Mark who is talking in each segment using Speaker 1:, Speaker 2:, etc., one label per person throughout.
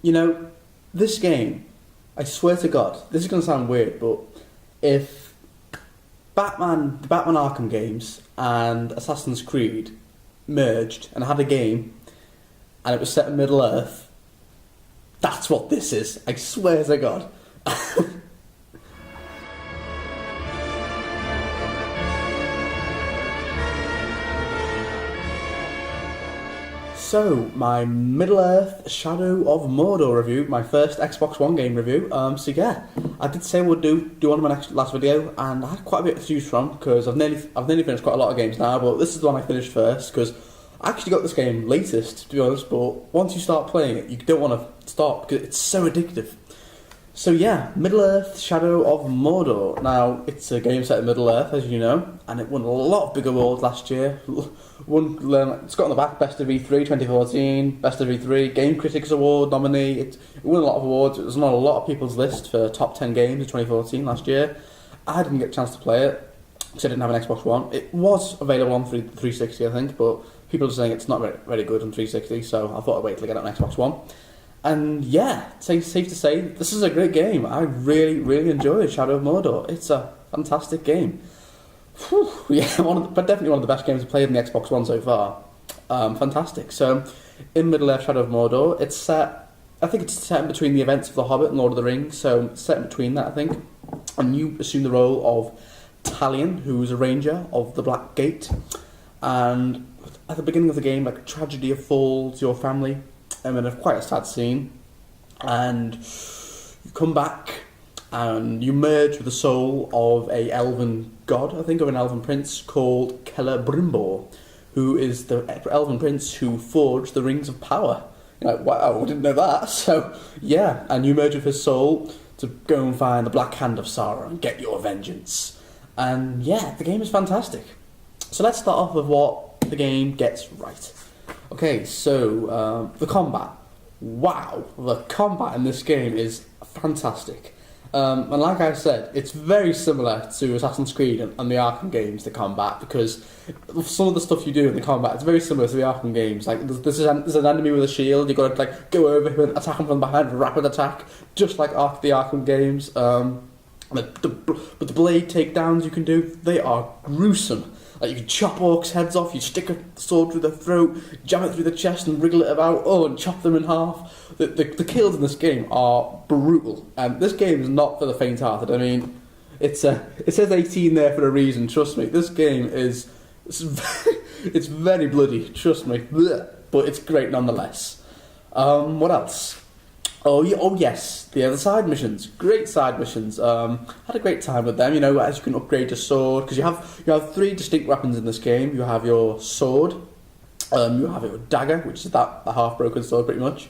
Speaker 1: You know, this game, I swear to God, this is going to sound weird, but if the Batman Arkham games and Assassin's Creed merged and had a game and it was set in Middle Earth, that's what this is. I swear to God. So, my Middle-earth Shadow of Mordor review, my first Xbox One game review. So yeah, I did say we'd do one in my last video, and I had quite a bit to choose from because I've nearly finished quite a lot of games now, but this is the one I finished first because I actually got this game latest, to be honest. But once you start playing it, you don't want to stop because it's so addictive. So yeah, Middle-earth Shadow of Mordor. Now, it's a game set in Middle-earth, as you know, and it won a lot of big awards last year. It's got on the back Best of E3 2014, Best of E3, Game Critics Award nominee. It won a lot of awards. It was on a lot of people's list for top 10 games of 2014 last year. I didn't get a chance to play it because I didn't have an Xbox One. It was available on 360, I think, but people are saying it's not very good on 360, so I thought I'd wait till I get it on Xbox One. And yeah, it's safe to say, this is a great game. I really, really enjoyed Shadow of Mordor. It's a fantastic game. Whew, yeah, definitely one of the best games I've played on the Xbox One so far. Fantastic. So, in Middle-earth Shadow of Mordor, I think it's set in between the events of The Hobbit and Lord of the Rings, so it's set in between that, I think. And you assume the role of Talion, who's a ranger of the Black Gate. And at the beginning of the game, like, a tragedy befalls your family. Quite a sad scene, and you come back and you merge with the soul of a elven god, I think, of an elven prince called Celebrimbor, who is the elven prince who forged the Rings of Power. You're like, wow, I didn't know that. So yeah, and you merge with his soul to go and find the Black Hand of Sauron and get your vengeance. And yeah, the game is fantastic. So let's start off with what the game gets right. Okay, so the combat. Wow, the combat in this game is fantastic. And like I said, it's very similar to Assassin's Creed and the Arkham games, the combat, because some of the stuff you do in the combat, it's very similar to the Arkham games. Like, there's an enemy with a shield, you've got to like go over him and attack him from behind, rapid attack, just like the Arkham games. But the blade takedowns you can do, they are gruesome. Like, you can chop orcs' heads off, you stick a sword through their throat, jam it through the chest and wriggle it about, and chop them in half. The kills in this game are brutal. And this game is not for the faint-hearted. I mean, it says 18 there for a reason, trust me. This game it's very bloody, trust me. Blech. But it's great nonetheless. What else? Oh yes, the side missions, great side missions. Had a great time with them. You know, as you can upgrade your sword, because you have three distinct weapons in this game. You have your sword, you have your dagger, which is the half-broken sword, pretty much,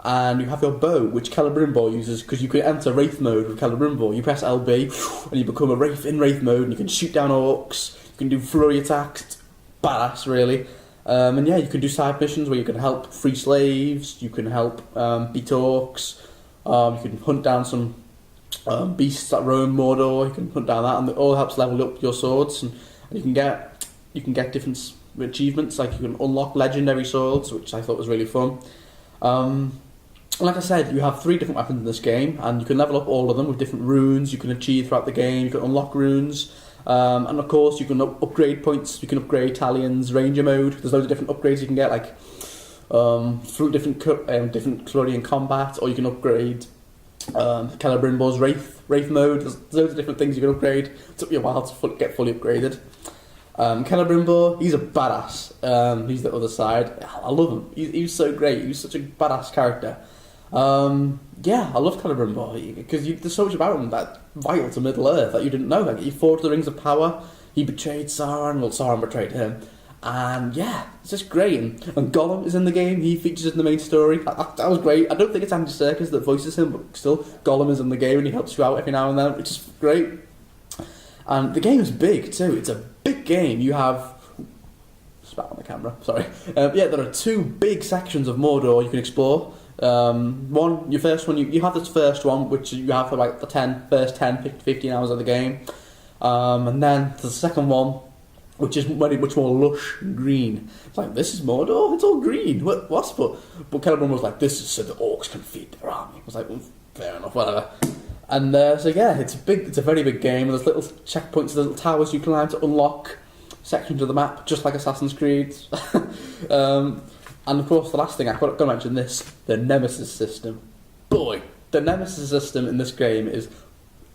Speaker 1: and you have your bow, which Celebrimbor uses, because you can enter Wraith mode with Celebrimbor. You press LB, and you become a Wraith in Wraith mode, and you can shoot down orcs. You can do flurry attacks. It's badass, really. And yeah, you can do side missions where you can help free slaves, you can help beat orcs, you can hunt down some beasts that roam Mordor, you can hunt down that, and it all helps level up your swords, and you can get different achievements, like you can unlock legendary swords, which I thought was really fun. Like I said, you have 3 different weapons in this game, and you can level up all of them with different runes you can achieve throughout the game, you can unlock runes. And of course, you can upgrade points. You can upgrade Talion's Ranger mode. There's loads of different upgrades you can get, like through different glory in combat, or you can upgrade Celebrimbor's Wraith mode. There's loads of different things you can upgrade. It took me a while to get fully upgraded. Celebrimbor, he's a badass. He's the other side. I love him. He's so great. He's such a badass character. Yeah, I love Celebrimbor because there's so much about him that's vital to Middle Earth that you didn't know. Like, he forged the Rings of Power, he betrayed Sauron, well, Sauron betrayed him, and yeah, it's just great. And Gollum is in the game, he features in the main story. That was great. I don't think it's Andy Serkis that voices him, but still, Gollum is in the game and he helps you out every now and then, which is great. And the game is big too, it's a big game. You have... spat on the camera, sorry. Yeah, there are 2 big sections of Mordor you can explore. You have this first one, which you have for like the first 10, 15 hours of the game. And then the second one, which is much more lush and green. It's like, this is Mordor? It's all green. What? But Celebrimbor was like, this is so the orcs can feed their army. I was like, well, fair enough, whatever. And so yeah, it's a very big game. There's little checkpoints, little towers you climb to unlock sections of the map, just like Assassin's Creed. And of course, the last thing I've got to mention the Nemesis system. Boy, the Nemesis system in this game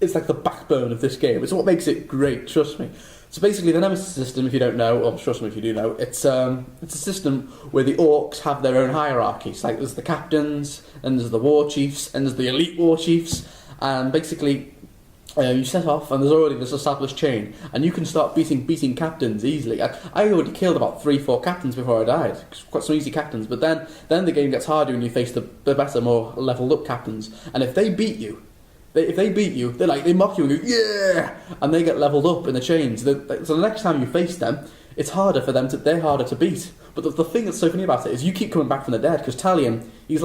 Speaker 1: it's like the backbone of this game. It's what makes it great, trust me. So basically, the Nemesis system, if you don't know, or trust me if you do know, it's a system where the orcs have their own hierarchies. Like, there's the captains, and there's the war chiefs, and there's the elite war chiefs, and basically, you set off, and there's already this established chain, and you can start beating captains easily. I already killed about 3-4 captains before I died. Quite some easy captains, but then the game gets harder when you face the better, more leveled up captains, and if they beat you, they mock you and go, yeah! And they get leveled up in the chains. So the next time you face them, it's harder for them they're harder to beat. But the thing that's so funny about it is you keep coming back from the dead, because Talion, he's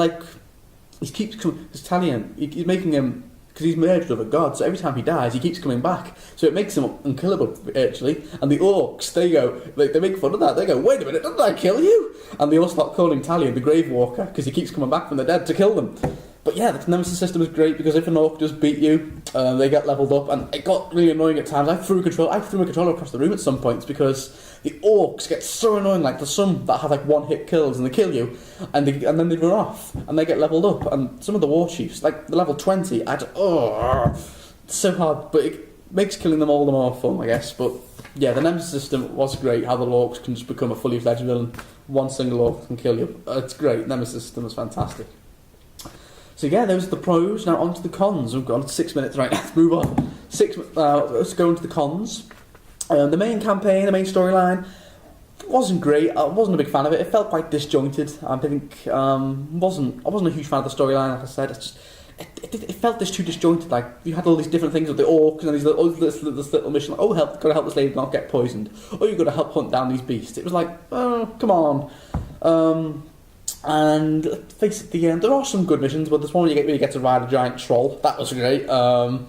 Speaker 1: making him, because he's merged with a god, so every time he dies, he keeps coming back. So it makes him unkillable, actually. And the orcs, they make fun of that. They go, wait a minute, didn't I kill you? And they all start calling Talion the Grave Walker, because he keeps coming back from the dead to kill them. But yeah, the Nemesis system is great, because if an orc does beat you, they get leveled up, and it got really annoying at times. I threw my controller across the room at some points, because the orcs get so annoying. Like, there's some that have like one-hit kills, and they kill you, and then they run off, and they get leveled up. And some of the war chiefs, like the level 20, it's so hard, but it makes killing them all the more fun, I guess. But yeah, the Nemesis system was great, how the orcs can just become a fully fledged villain. One single orc can kill you. It's great. Nemesis system is fantastic. So yeah, those are the pros. Now on to the cons. We've got 6 minutes right now. Let's move on. Let's go into the cons. The main campaign, the main storyline, wasn't great. I wasn't a big fan of it. It felt quite disjointed. I think I wasn't a huge fan of the storyline. Like I said, it felt too disjointed. Like, you had all these different things with the orcs and this little mission. Like, gotta help this lady not get poisoned. You've got to help hunt down these beasts. It was like, oh, come on. And let's face it, at the end, there are some good missions, but there's one where you get to ride a giant troll. That was great. There's one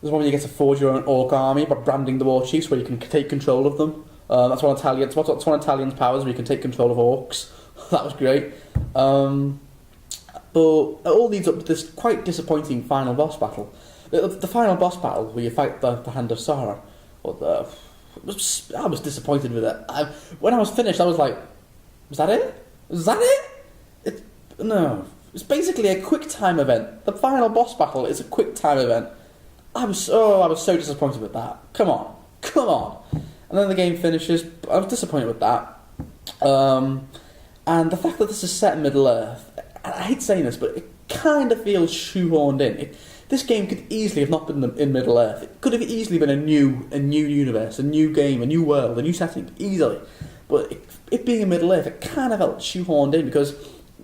Speaker 1: where you get to forge your own orc army by branding the war chiefs, where you can take control of them. That's one of Talion's powers, where you can take control of orcs. That was great. But it all leads up to this quite disappointing final boss battle. The final boss battle, where you fight the Hand of Sauron. I was disappointed with it. When I was finished, I was like, was that it? Is that it? No. It's basically a quick time event. The final boss battle is a quick time event. I was so disappointed with that. Come on. And then the game finishes. I was disappointed with that. And the fact that this is set in Middle Earth, I hate saying this, but it kind of feels shoehorned in. This game could easily have not been in Middle Earth. It could have easily been a new universe, a new game, a new world, a new setting, easily. But it being in Middle Earth, it kind of felt shoehorned in, because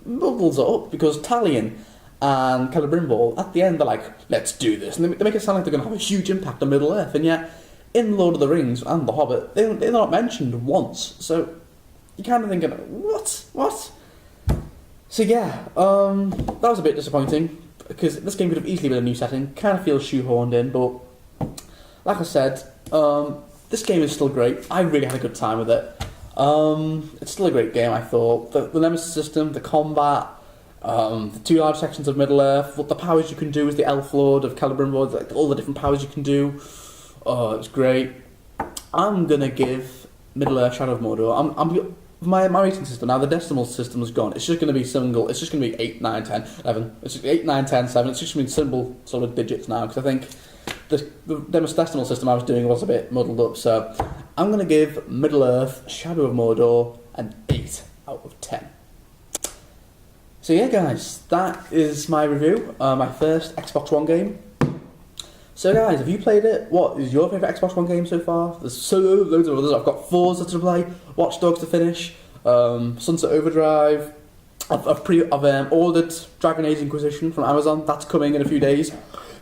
Speaker 1: muddles it up, because Talion and Celebrimbor, at the end, they're like, let's do this. And they make it sound like they're going to have a huge impact on Middle Earth, and yet, in Lord of the Rings and The Hobbit, they're not mentioned once. So, you're kind of thinking, what? So yeah, that was a bit disappointing, because this game could have easily been a new setting. Kind of feels shoehorned in, but like I said, this game is still great. I really had a good time with it. It's still a great game, I thought. The Nemesis system, the combat, the 2 large sections of Middle Earth, what the powers you can do as the Elf Lord of Celebrimbor, like all the different powers you can do. Oh, it's great. I'm gonna give Middle Earth Shadow of Mordor. My rating system now, the decimal system is gone. It's just going to be single. It's just going to be 8, 9, 10, 11. It's just 8, 9, 10, 7. It's just going to be simple sort of digits now, because I think the decimal system I was doing was a bit muddled up. So I'm going to give Middle Earth Shadow of Mordor an 8 out of 10. So yeah, guys, that is my review. My first Xbox One game. So guys, have you played it? What is your favourite Xbox One game so far? There's so loads of others. I've got Forza to play, Watch Dogs to finish, Sunset Overdrive. I've ordered Dragon Age Inquisition from Amazon. That's coming in a few days.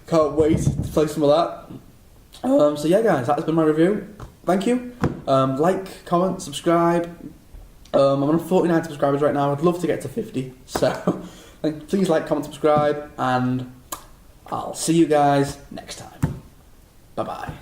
Speaker 1: Can't wait to play some of that. So yeah, guys, that has been my review. Thank you. Like, comment, subscribe. I'm on 49 subscribers right now. I'd love to get to 50. So please like, comment, subscribe, and I'll see you guys next time. Bye-bye.